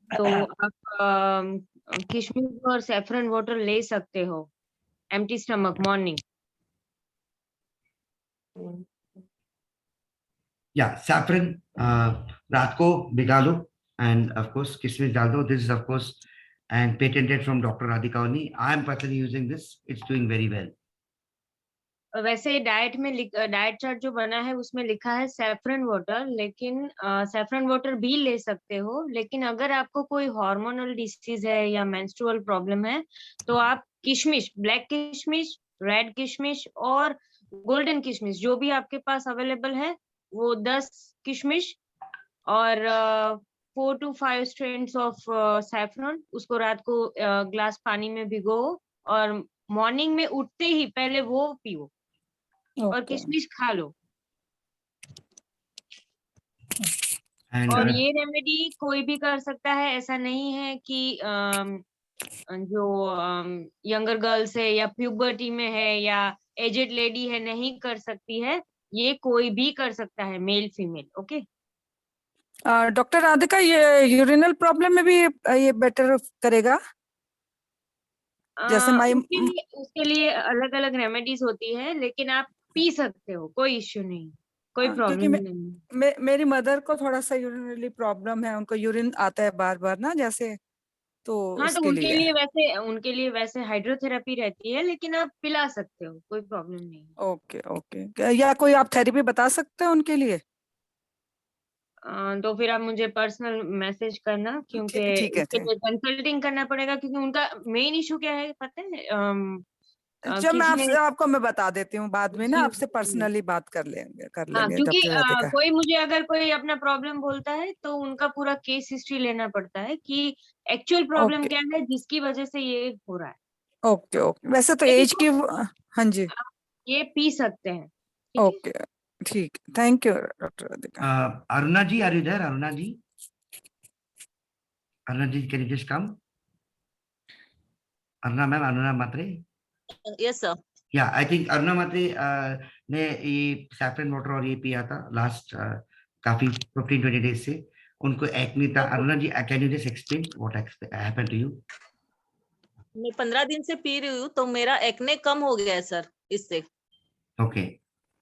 Speaker 7: तो आप किशमिश और सैफरन वाटर ले सकते हो empty stomach morning.
Speaker 2: Yeah, saffron रात को भिगा लो and of course किशमिश डाल दो. This is of course and patented from Dr. Radhika only. I am personally using this. It's doing very well.
Speaker 7: वैसे डाइट में डाइट चार्ट जो बना है उसमें लिखा है सैफरन वाटर, लेकिन सैफरन वाटर भी ले सकते हो. लेकिन अगर आपको कोई हार्मोनल डिसीज है या मेंस्ट्रुअल प्रॉब्लम है तो आप किशमिश, ब्लैक किशमिश, रेड किशमिश और गोल्डन किशमिश जो भी आपके पास अवेलेबल है वो 10 किशमिश और 4 to 5 स्ट्रेन्स ऑफ सैफरन, उसको रात को ग्लास पानी में भिगो और मॉर्निंग में उठते ही पहले वो पियो और किशमिश खा लो. और ये रेमेडी कोई भी कर सकता है, ऐसा नहीं है कि जो यंगर गर्ल्स है या प्यूबर्टी में है या एजेड लेडी है नहीं कर सकती है. ये कोई भी कर सकता है, male female. Okay.
Speaker 6: Doctor Radhika, ये यूरिनल प्रॉब्लम में भी ये बेटर करेगा? जैसे
Speaker 7: उसके लिए अलग अलग रेमेडीज होती है, लेकिन आप पी सकते हो, कोई इश्यू नहीं, कोई प्रॉब्लम नहीं.
Speaker 6: मेरी मदर को थोड़ा सा यूरिनरी प्रॉब्लम है, उनको यूरिन आता है बार बार ना, जैसे तो
Speaker 7: हाँ, तो
Speaker 6: उसके
Speaker 7: उनके लिए वैसे हाइड्रोथेरेपी रहती है, लेकिन आप पिला सकते हो, कोई प्रॉब्लम नहीं.
Speaker 6: Okay okay. या कोई आप थेरेपी बता सकते हो उनके लिए?
Speaker 7: तो फिर आप मुझे पर्सनल मैसेज करना, क्योंकि इसके लिए कंसल्टिंग करना पड़ेगा, क्योंकि उनका मेन इशू क्या है पता है?
Speaker 6: जब मैं आपको मैं बता देती हूँ बाद में ना, आपसे पर्सनली बात कर लेंगे.
Speaker 7: क्योंकि कोई मुझे अगर कोई अपना प्रॉब्लम बोलता है तो उनका पूरा केस हिस्ट्री लेना पड़ता है कि एक्चुअल प्रॉब्लम क्या है जिसकी वजह से ये हो रहा है.
Speaker 6: Okay okay. वैसे तो एज की, हाँ जी,
Speaker 7: ये पी सकते हैं.
Speaker 6: ओके ठीक. Thank you doctor Radhika.
Speaker 2: Aruna ji, are you there? Aruna ji? Aruna ji, can you just come? Aruna ma'am, Aruna Matre?
Speaker 8: Yes, sir.
Speaker 2: Yeah, I think Aruna Matre ने ये सैफरन वाटर और ये पिया था last काफी 15-20 days से. उनको acne था. Aruna ji, can you just explain what happened to you?
Speaker 8: मैं 15 दिन से पी रही हूँ तो मेरा एक्ने कम हो गया है सर इससे.
Speaker 2: Okay,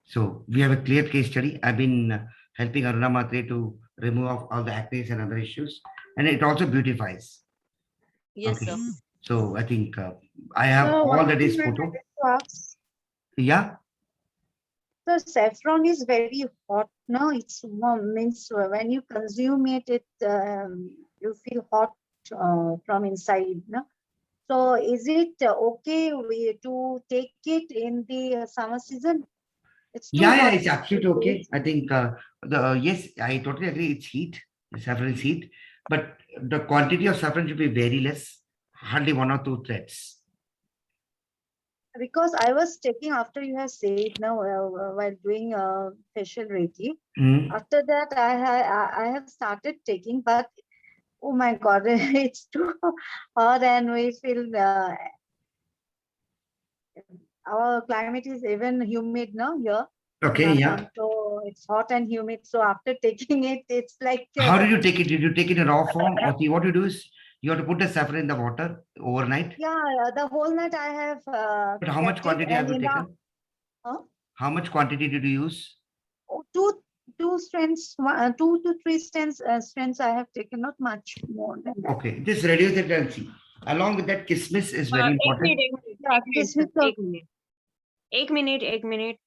Speaker 2: so we have a clear case study. I've been helping Aruna Matre to remove all the acne and other issues, and it also beautifies.
Speaker 8: Yes,
Speaker 2: okay.
Speaker 8: sir.
Speaker 2: So I think I have all the days photo. Yeah.
Speaker 9: So saffron is very hot. No, it's means when you consume it, you feel hot from inside. No, so is it okay to take it in the summer season? It's
Speaker 2: yeah, it's absolutely okay. I think yes, I totally agree. It's heat. Saffron is heat, but the quantity of saffron should be very less, hardly 1 or 2 threads.
Speaker 9: Because I was taking after you have said now while doing facial Reiki. After that, I have started taking, but oh my God, it's too hot, and we feel our climate is even humid now here.
Speaker 2: Okay, yeah.
Speaker 9: So it's hot and humid. So after taking it, it's like.
Speaker 2: How did you take it? Did you take it in raw form? Or see, what you do is you have to put the saffron in the water overnight.
Speaker 9: Yeah, the whole night I have.
Speaker 2: But how much quantity have you taken? How much quantity did you use?
Speaker 9: Two strands, 2 to 3 strands I have taken, not much more than that.
Speaker 2: Okay, just reduce it and see. Along with that, kismis is very important.
Speaker 7: एक minute.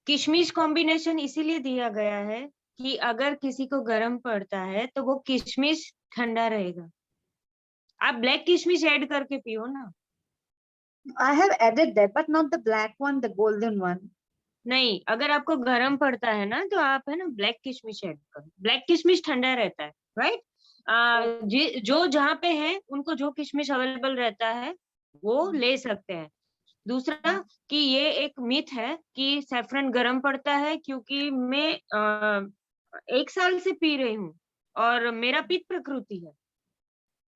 Speaker 7: किशमिश combination इसीलिए दिया गया है कि अगर किसी को गर्म पड़ता है तो वो किशमिश ठंडा रहेगा। आप ब्लैक किशमिश ऐड करके पियो ना।
Speaker 9: I have added that, but not the black one, the golden one.
Speaker 7: नहीं, अगर आपको गर्म पड़ता है ना तो आप है ना ब्लैक किशमिश ऐड करो। ब्लैक किशमिश ठंडा रहता है, राइट? जो जहाँ पे है उनको जो किशमिश अवेलेबल रहता है वो ले सकते हैं। दूसरा कि ये एक मिथ है कि सैफरन गर्म पड़ता है, क्योंकि मैं 1 साल से पी रही हूँ और मेरा पित्त प्रकृति है,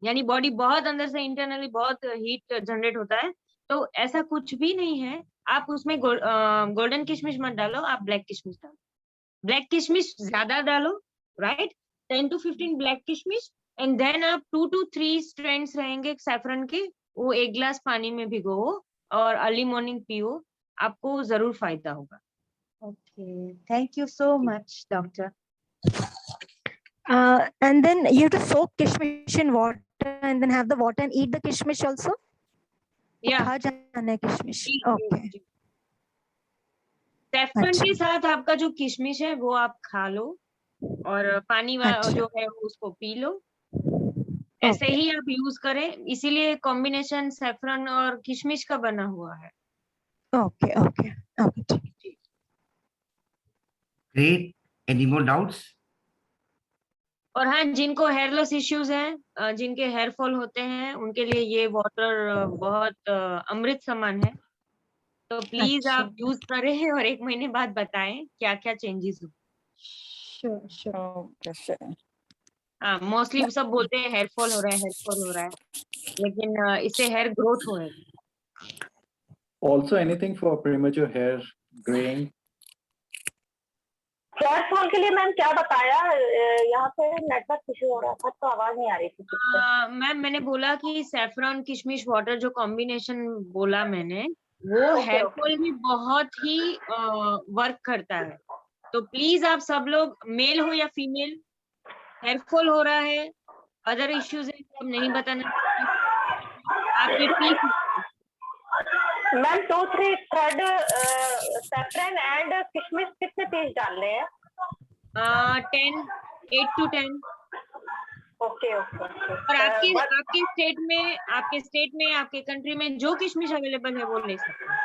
Speaker 7: यानी बॉडी बहुत अंदर से इंटरनली बहुत हीट जनरेट होता है, तो ऐसा कुछ भी नहीं है। आप उसमें गोल्डन किशमिश मत डालो, आप ब्लैक किशमिश डालो। ब्लैक किशमिश ज्यादा डालो, राइट? 10 to 15 ब्लैक किशमिश, एंड देन आप 2 to 3 स्ट्रेंड्स रहेंगे सैफरन के, वो 1 ग्लास पानी में भिगो और अर्ली मॉर्निंग पियो, आपको जरूर फायदा होगा।
Speaker 9: Okay, thank you so much, doctor.
Speaker 10: And then you have to soak kishmish in water and then have the water and eat the kishmish also?
Speaker 7: या
Speaker 10: खा जाना है kishmish. Okay.
Speaker 7: सैफरन के साथ आपका जो किशमिश है वो आप खा लो और पानी
Speaker 10: अच्छा।
Speaker 7: जो है उसको पी लो। ऐसे ही आप यूज करें, इसीलिए कॉम्बिनेशन सैफरन और किशमिश का बना हुआ है।
Speaker 10: Okay, okay, okay.
Speaker 2: Great. Any more doubts?
Speaker 7: और हाँ, जिनको हेयर लॉस इश्यूज हैं, जिनके हेयर फॉल होते हैं, उनके लिए ये वाटर बहुत अमृत समान है। तो प्लीज
Speaker 10: अच्छा।
Speaker 7: आप यूज करें और 1 महीने बाद बताएं क्या क्या चेंजेस हुए।
Speaker 10: Sure, sure. Okay, sure.
Speaker 7: हाँ, मोस्टली सब बोलते हैं हेयर फॉल हो रहा है, हेयर फॉल हो रहा है, लेकिन इससे हेयर ग्रोथ होएगा।
Speaker 5: Also, anything for premature hair graying?
Speaker 11: Hair fall के लिए मैम क्या बताया? यहाँ पे नेटवर्क इशू हो रहा था तो आवाज नहीं आ रही थी।
Speaker 7: मैम मैंने बोला कि सैफरन किशमिश वाटर जो कॉम्बिनेशन बोला मैंने, वो हेयर फॉल में बहुत ही वर्क करता है। तो प्लीज आप सब लोग, मेल हो या फीमेल, हेयर फॉल हो रहा है, अदर इश्यूज है, सब नहीं बताना आप ये P.
Speaker 11: Ma'am 2, 3 thread saffron and किशमिश कितने पीस डालने हैं?
Speaker 7: 10, 8 to 10।
Speaker 11: Okay okay.
Speaker 7: और आपके स्टेट में आपके कंट्री में जो किशमिश अवेलेबल है वो ले सकते हैं।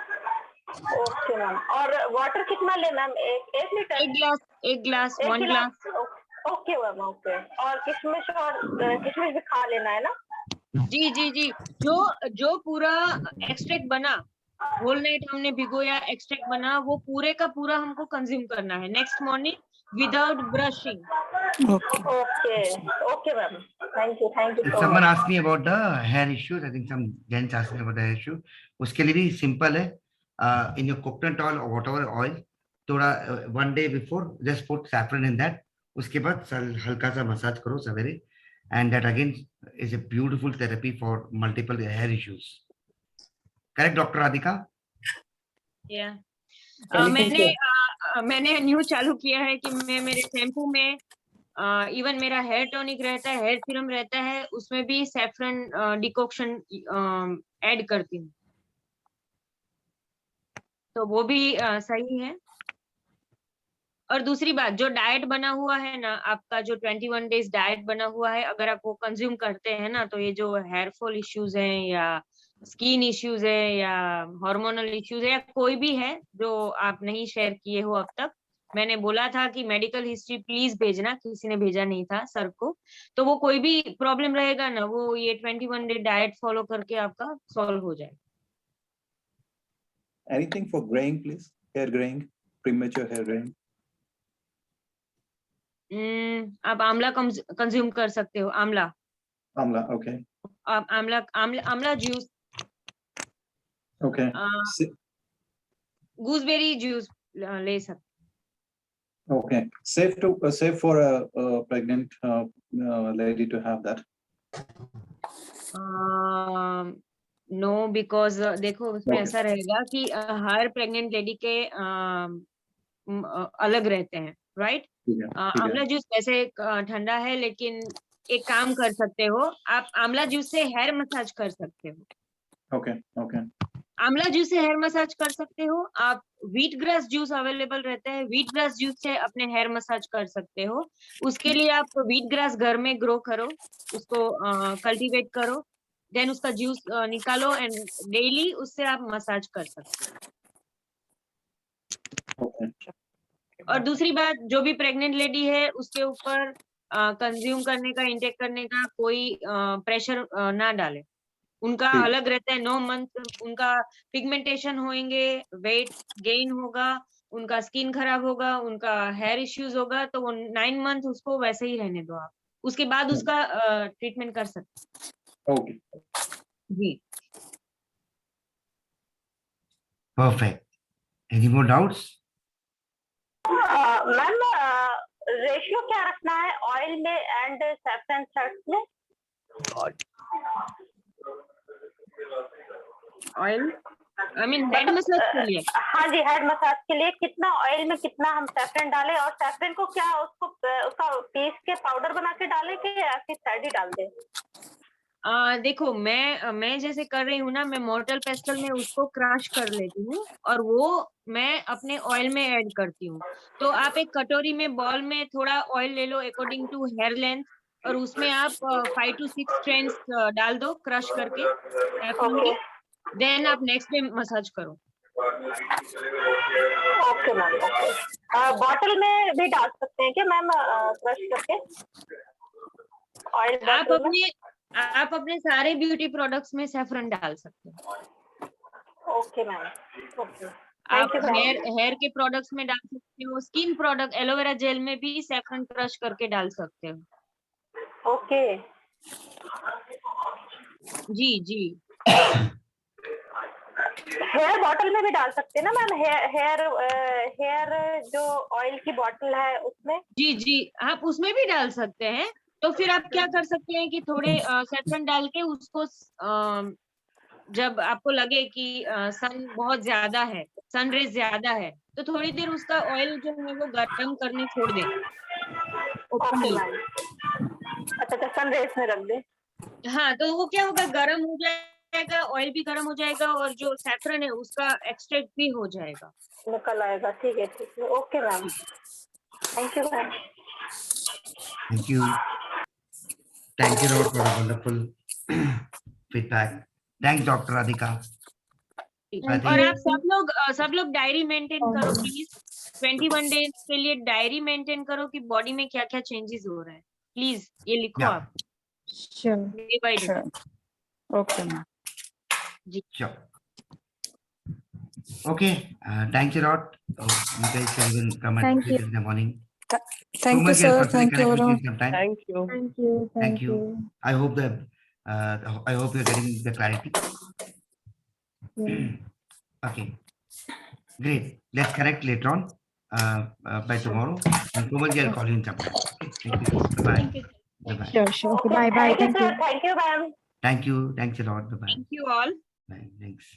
Speaker 11: Okay ma'am. और वाटर कितना लेना ma'am? 1 litre?
Speaker 7: 1 glass 1 glass.
Speaker 11: Okay ma'am, okay. और किशमिश भी खा लेना है ना?
Speaker 7: जी। जो पूरा एक्सट्रैक्ट बना, होल नाइट हमने भिगोया, एक्सट्रैक्ट बना, वो पूरे का पूरा हमको कंज्यूम करना है next morning without brushing.
Speaker 11: Okay ma'am, thank you
Speaker 2: If someone asked me about the hair issues, I think some gents asked me about the hair issue. उसके लिए भी simple है, in your coconut oil or whatever oil, थोड़ा 1 day before just put saffron in that. उसके बाद हल्का सा massage करो सवेरे, and that again is a beautiful therapy for multiple hair issues. Correct, Dr. Radhika?
Speaker 7: Yeah. मैंने new चालू किया है कि मैं मेरे शैम्पू में इवन मेरा हेयर टॉनिक रहता है, हेयर सीरम रहता है, उसमें भी सैफरन डिकॉक्शन ऐड करती हूँ, तो वो भी सही है। और दूसरी बात, जो डाइट बना हुआ है ना आपका, जो 21 डेज डाइट बना हुआ है, अगर आप वो कंज्यूम करते हैं ना, तो ये जो हेयर फॉल इश्यूज हैं या स्किन इश्यूज है या हार्मोनल इश्यूज है या कोई भी है जो आप नहीं शेयर किए हो अब तक, मैंने बोला था कि मेडिकल हिस्ट्री प्लीज भेजना, किसी ने भेजा नहीं था सर को, तो वो कोई भी प्रॉब्लम रहेगा ना, वो ये 21 डे डाइट फॉलो करके आपका सॉल्व हो जाए।
Speaker 5: Anything for graying, please? Hair graying, premature hair graying.
Speaker 7: आप आंवला कंज्यूम कर सकते हो, आंवला।
Speaker 5: Okay.
Speaker 7: आप आंवला जूस,
Speaker 5: Okay.
Speaker 7: गूसबेरी जूस ले सकते।
Speaker 5: Okay. Safe for a pregnant lady to have that?
Speaker 7: No, because देखो उसमें
Speaker 5: Okay.
Speaker 7: ऐसा रहेगा कि हर प्रेग्नेंट लेडी के अलग रहते हैं, राइट?
Speaker 5: ठीक है।
Speaker 7: आंवला जूस वैसे ठंडा है, लेकिन एक काम कर सकते हो, आप आंवला जूस से हेयर मसाज कर सकते हो।
Speaker 5: Okay. Okay.
Speaker 7: आंवला जूस से हेयर मसाज कर सकते हो। आप व्हीट ग्रास जूस अवेलेबल रहता है, व्हीट ग्रास जूस से अपने हेयर मसाज कर सकते हो। उसके लिए आप व्हीट ग्रास घर में ग्रो करो, उसको कल्टीवेट करो, देन उसका जूस निकालो एंड डेली उससे आप मसाज कर सकते हो।
Speaker 5: Okay.
Speaker 7: और दूसरी बात, जो भी प्रेग्नेंट लेडी है उसके ऊपर कंज्यूम करने का, इंटेक करने का कोई प्रेशर ना डाले। उनका
Speaker 5: ठीक।
Speaker 7: अलग रहता है, 9 मंथ उनका पिगमेंटेशन होंगे, वेट गेन होगा, उनका स्किन खराब होगा, उनका हेयर इश्यूज होगा, तो वो 9 मंथ उसको वैसे ही रहने दो आप, उसके बाद उसका ट्रीटमेंट कर सकते
Speaker 5: Okay.
Speaker 7: जी।
Speaker 2: Perfect. Any more doubts?
Speaker 11: Ma'am ratio क्या रखना है ऑयल में एंड सैफरन शर्ट्स में?
Speaker 7: Oil I mean head massage के लिए?
Speaker 11: हाँ जी, हेड मसाज के लिए कितना ऑयल में कितना हम सैफरन डालें, और सैफरन को क्या उसको उसका पीस के पाउडर बना के डालें कि ऐसे साइड ही डाल दें?
Speaker 7: देखो, मैं जैसे कर रही हूँ ना, मैं मॉर्टल पेस्टल में उसको क्रश कर लेती हूँ और वो मैं अपने ऑयल में ऐड करती हूँ। तो आप एक कटोरी में बॉल में थोड़ा ऑयल ले लो अकॉर्डिंग टू हेयर लेंथ, और उसमें आप 5 to 6 स्ट्रैंड्स डाल दो क्रश करके saffron के, देन आप नेक्स्ट डे मसाज करो।
Speaker 11: Okay ma'am, okay. बॉटल में भी डाल सकते हैं क्या मैम क्रश करके ऑयल?
Speaker 7: आप अपने सारे ब्यूटी प्रोडक्ट्स में सैफरन डाल सकते हो।
Speaker 11: Okay ma'am, okay.
Speaker 7: आप हेयर के प्रोडक्ट्स में डाल सकते हो, स्किन प्रोडक्ट एलोवेरा जेल में भी सैफरन क्रश करके डाल सकते हो।
Speaker 11: ओके
Speaker 7: जी जी।
Speaker 11: हेयर बॉटल में भी डाल सकते हैं ना मैम? हेयर जो ऑयल की बॉटल है उसमें?
Speaker 7: जी जी, आप उसमें भी डाल सकते हैं। तो फिर आप क्या कर सकते हैं कि थोड़े सैफरन डाल के उसको जब आपको लगे कि सन बहुत ज्यादा है, सन रेज ज्यादा है, तो थोड़ी देर उसका ऑयल जो है वो गर्म करने छोड़ दें।
Speaker 11: अच्छा, सन रेज में रख दे।
Speaker 7: हाँ, तो वो क्या होगा, गर्म हो जाएगा, ऑयल भी गर्म हो जाएगा और जो सैफरन है उसका एक्सट्रैक्ट भी हो जाएगा,
Speaker 11: निकल आएगा। ठीक है, ठीक है। Okay ma'am, thank you ma'am.
Speaker 2: Thank you. Thank you, Lord, for a wonderful feedback. Thanks, Dr. Radhika.
Speaker 7: और आप सब लोग डायरी मेंटेन करो प्लीज। 21 डेज के लिए डायरी मेंटेन करो कि बॉडी में क्या क्या चेंजेस हो रहे हैं, प्लीज ये लिखो आप। Day by day.
Speaker 6: Okay ma'am.
Speaker 7: जी
Speaker 2: Sure. Okay. Thanks a lot. You guys can even come and
Speaker 1: Thank
Speaker 2: visit
Speaker 1: you.
Speaker 2: in the morning.
Speaker 6: Thank you, sir. Thank you.
Speaker 2: Sometime.
Speaker 3: Thank you.
Speaker 2: Thank you. I hope that I hope you're getting the clarity. Okay. Great. Let's connect later on by tomorrow. And Komal, I'll call you in some time. Okay. Thank you. Bye-bye. Bye-bye.
Speaker 10: Sure. Okay, bye.
Speaker 11: Thank you, sir. Thank you, ma'am.
Speaker 2: Thank you. Thanks a lot. Bye-bye.
Speaker 7: Thank you all.
Speaker 2: Bye. Thanks.